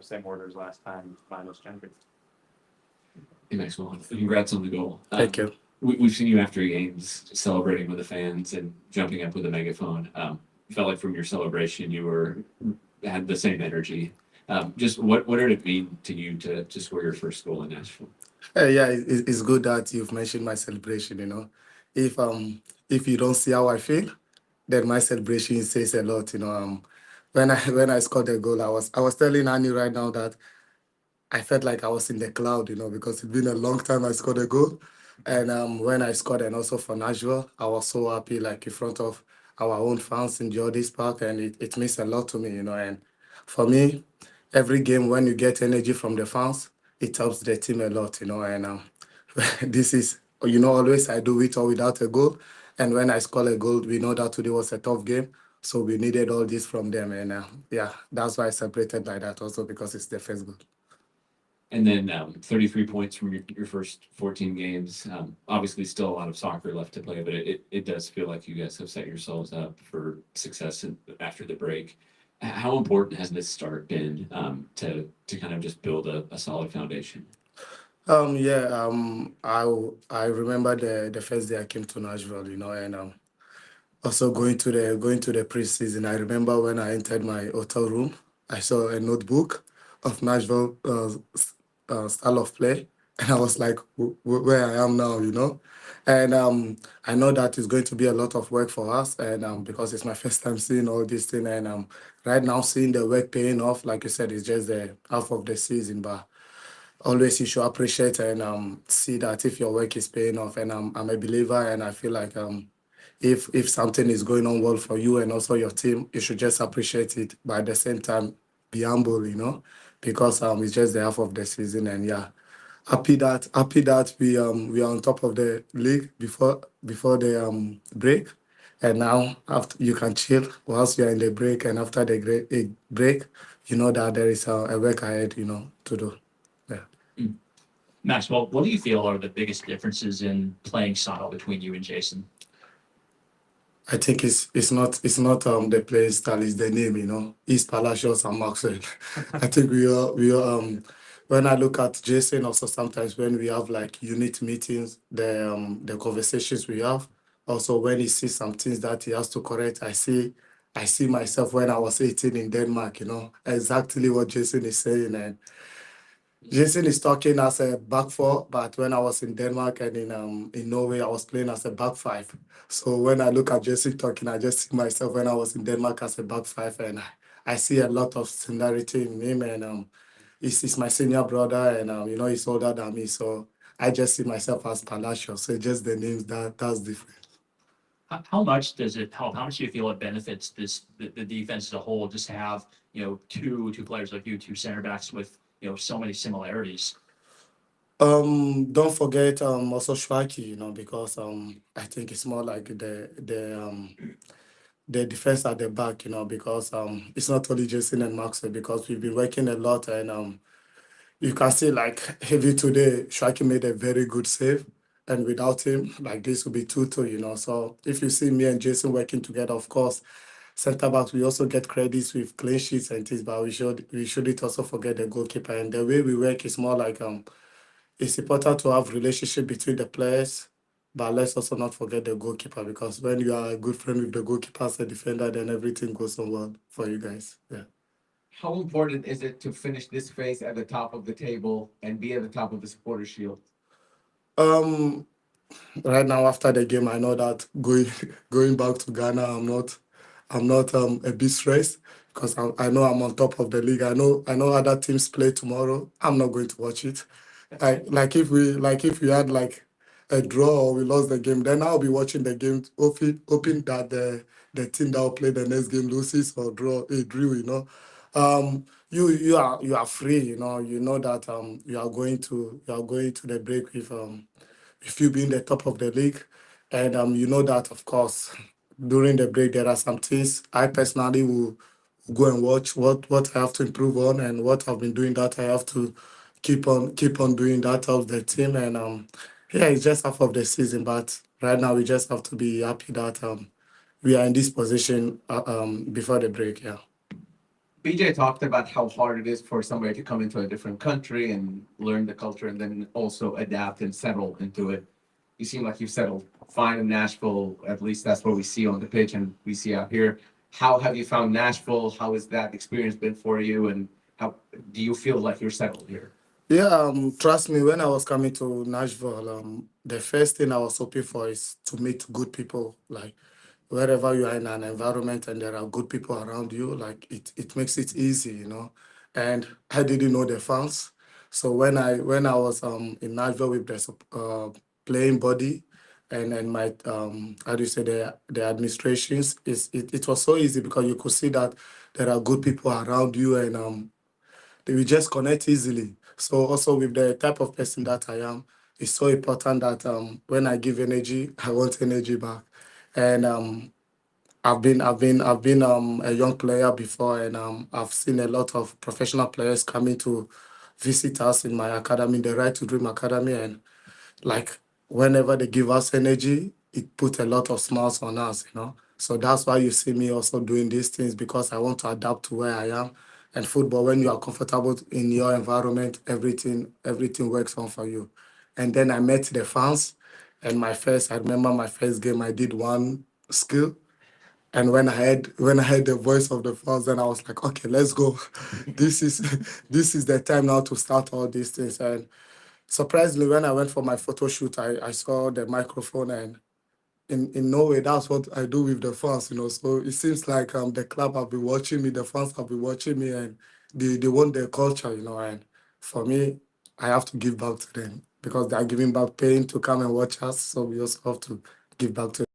same order as last time, minus gender. Hey, Maxwell, congrats on the goal. Thank you. We've seen you after games celebrating with the fans and jumping up with a megaphone. Felt like from your celebration you had the same energy. Just what did it mean to you to score your first goal in Nashville? Yeah, it's good that you've mentioned my celebration. If you don't see how I feel, then my celebration says a lot. When I scored the goal, I was telling Annie right now that I felt like I was in the cloud, because it's been a long time I scored a goal. And when I scored, and also for Nashville, I was so happy, like in front of our own fans in Geordie's Park, and it means a lot to me. And for me, every game when you get energy from the fans, it helps the team a lot. And this is, always I do with or without a goal. And when I score a goal, we know that today was a tough game. So we needed all this from them. And yeah, that's why I celebrated like that also, because it's the first goal. And then 33 points from your first 14 games. Obviously, still a lot of soccer left to play, but it does feel like you guys have set yourselves up for success after the break. How important has this start been to kind of just build a solid foundation? I remember the first day I came to Nashville, and also going to the preseason. I remember when I entered my hotel room, I saw a notebook of Nashville style of play, and I was like, where I am now. And I know that it's going to be a lot of work for us, and because it's my first time seeing all this thing, and right now seeing the work paying off, like you said, it's just the half of the season, but always you should appreciate and see that if your work is paying off. And I'm a believer, and I feel like if something is going on well for you and also your team, you should just appreciate it, but at the same time be humble, because it's just the half of the season. And yeah, happy that we are on top of the league before the break, and now after you can chill whilst you're in the break, and after the break, you know that there is a work ahead, to do. Yeah. Maxwell, what do you feel are the biggest differences in playing style between you and Jason? I think it's not the playing style, it's the name. It's Palacios and Maxwell. I think we are when I look at Jason, also sometimes when we have like unit meetings, the conversations we have, also when he sees some things that he has to correct, I see myself when I was 18 in Denmark, exactly what Jason is saying. And Jason is talking as a back four, but when I was in Denmark and in Norway, I was playing as a back five. So when I look at Jason talking, I just see myself when I was in Denmark as a back five, and I see a lot of similarity in him. And he's my senior brother, and he's older than me, so I just see myself as Palacios. So just the names that's different. How much does it help? How much do you feel it benefits the defense as a whole just to have two players like you, two center backs with so many similarities? Don't forget also Schwaki, because I think it's more like the defense at the back, because it's not only Jason and Maxwell, because we've been working a lot, and you can see like heavy today, Schwaki made a very good save. And without him, like this would be 2-2, So if you see me and Jason working together, of course, center backs, we also get credits with clean sheets and things, but we shouldn't also forget the goalkeeper. And the way we work is more like it's important to have relationship between the players, but let's also not forget the goalkeeper, because when you are a good friend with the goalkeeper as a defender, then everything goes on well for you guys. Yeah. How important is it to finish this phase at the top of the table and be at the top of the supporter shield? Right now after the game, I know that going back to Ghana, I'm not a bit stressed, because I know I'm on top of the league. I know other teams play tomorrow. I'm not going to watch it. Like if we had like a draw or we lost the game, then I'll be watching the game, hoping that the team that will play the next game loses or drew. You are free. You know that you are going to the break with you being the top of the league, and you know that of course during the break there are some things I personally will go and watch what I have to improve on, and what I've been doing that I have to keep on doing that of the team. And yeah, it's just half of the season, but right now we just have to be happy that we are in this position before the break. Yeah. BJ talked about how hard it is for somebody to come into a different country and learn the culture and then also adapt and settle into it. You seem like you've settled fine in Nashville. At least that's what we see on the pitch and we see out here. How have you found Nashville? How has that experience been for you? And how do you feel like you're settled here? Yeah, trust me, when I was coming to Nashville, the first thing I was hoping for is to meet good people. Like wherever you are in an environment and there are good people around you, like it makes it easy, you know. And I didn't know the fans. So when I was in Nashville with the playing body and my how do you say the administrations, it was so easy because you could see that there are good people around you and they will just connect easily. So also with the type of person that I am, it's so important that when I give energy, I want energy back. And I've been a young player before, and I've seen a lot of professional players coming to visit us in my academy, the Right to Dream Academy, and like whenever they give us energy, it put a lot of smiles on us, you know. So that's why you see me also doing these things because I want to adapt to where I am. And football, when you are comfortable in your environment, everything works on for you. And then I met the fans, and I remember my first game, I did one skill. And when I heard the voice of the fans, then I was like, okay, let's go. This is this is the time now to start all these things. And surprisingly, when I went for my photo shoot, I saw the microphone, and in Norway, that's what I do with the fans, you know. So it seems like the club have been watching me, the fans have been watching me, and they want their culture, you know. And for me, I have to give back to them because they are giving back paying to come and watch us. So we also have to give back to us.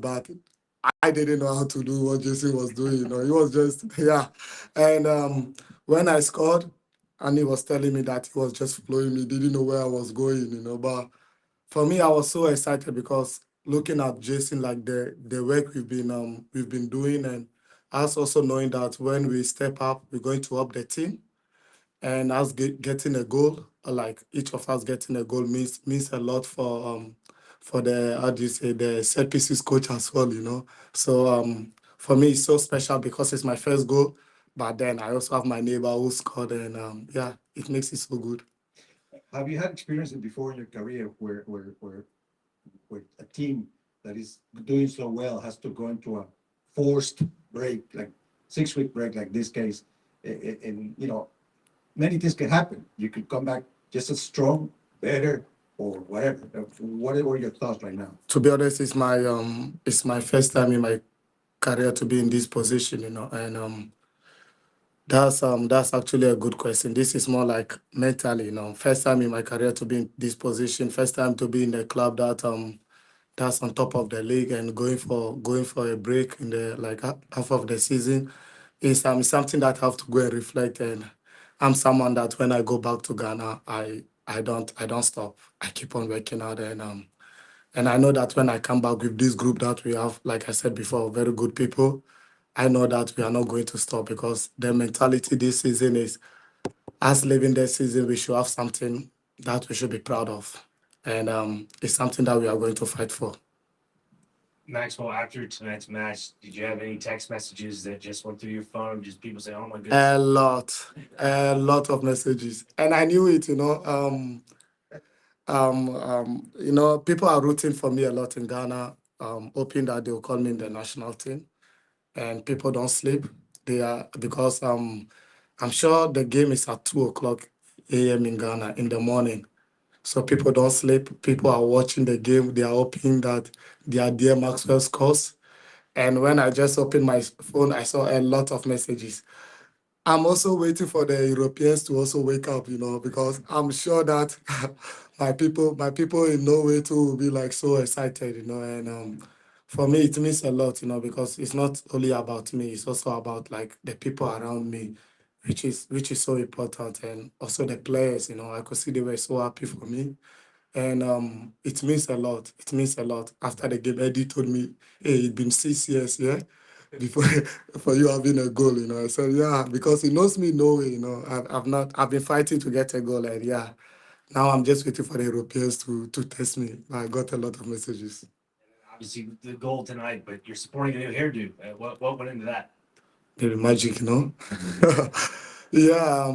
But I didn't know how to do what Jason was doing, you know. He was just, yeah. And when I scored, and he was telling me that he was just flowing me, didn't know where I was going, you know. But for me, I was so excited because looking at Jason, like the work we've been doing, and us also knowing that when we step up, we're going to up the team, and us getting a goal, like each of us getting a goal means a lot for the how do you say the set pieces coach as well, you know. So for me, it's so special because it's my first goal, but then I also have my neighbor who scored, and yeah, it makes it so good. Have you had experiences before in your career where a team that is doing so well has to go into a forced break, like 6 week break, like this case, and you know many things can happen. You could come back just as strong, better, or whatever. What are your thoughts right now? To be honest, it's my first time in my career to be in this position, you know, and that's actually a good question. This is more like mentally, you know, first time in my career to be in this position, first time to be in a club that's on top of the league and going for a break in the like half of the season is something that I have to go and reflect. And I'm someone that when I go back to Ghana, I don't stop. I keep on working out, and I know that when I come back with this group that we have, like I said before, very good people, I know that we are not going to stop because the mentality this season is us living this season, we should have something that we should be proud of. And it's something that we are going to fight for. Maxwell, after tonight's match, did you have any text messages that just went through your phone? Just people saying, "Oh my goodness." A lot of messages. And I knew it, you know. People are rooting for me a lot in Ghana, hoping that they'll call me in the national team. And people don't sleep. They are because I'm sure the game is at 2 o'clock a.m. in Ghana in the morning. So people don't sleep. People are watching the game. They are hoping that their dear Maxwell scores. And when I just opened my phone, I saw a lot of messages. I'm also waiting for the Europeans to also wake up, you know, because I'm sure that my people in Norway too will be like so excited, you know. And For me, it means a lot, because it's not only about me, it's also about like the people around me, which is so important. And also the players, I could see they were so happy for me. And it means a lot. It means a lot. After the game, Eddie told me, hey, it's been 6 years, yeah, before for you having a goal, I said, yeah, because he knows me no way, I've been fighting to get a goal, and yeah. Now I'm just waiting for the Europeans to test me. I got a lot of messages. Obviously, the goal tonight, but you're supporting a new hairdo. What went into that? The magic, Yeah,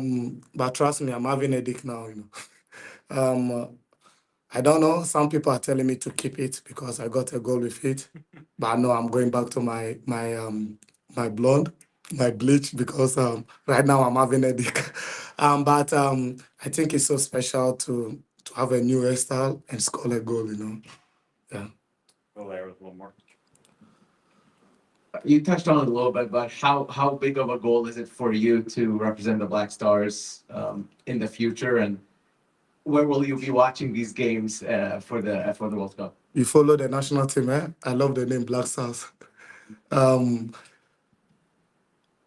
but trust me, I'm having a dick now, I don't know. Some people are telling me to keep it because I got a goal with it. But I know I'm going back to my blonde, my bleach, because right now I'm having a dick. But I think it's so special to have a new hairstyle and score a goal, Yeah. Go there with a little more. You touched on it a little bit, but how big of a goal is it for you to represent the Black Stars in the future, and where will you be watching these games for the World Cup? You follow the national team, eh? I love the name Black Stars. Um,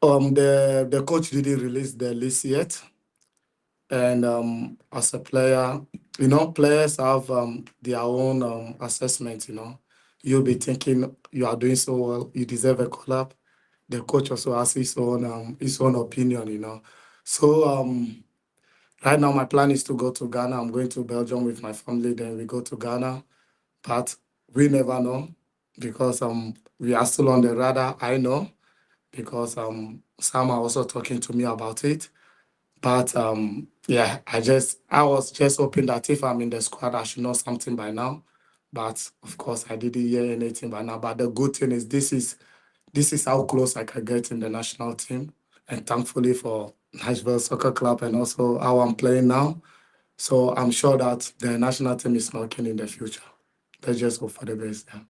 the coach didn't release the list yet. And as a player, players have their own assessment, You'll be thinking you are doing so well, you deserve a call-up. The coach also has his own opinion, So right now my plan is to go to Ghana. I'm going to Belgium with my family, then we go to Ghana. But we never know because we are still on the radar, I know, because some are also talking to me about it. But yeah, I was just hoping that if I'm in the squad, I should know something by now. But of course, I didn't hear anything by now. But the good thing is this is how close I can get in the national team. And thankfully for Nashville Soccer Club and also how I'm playing now. So I'm sure that the national team is knocking in the future. Let's just hope for the best. Yeah.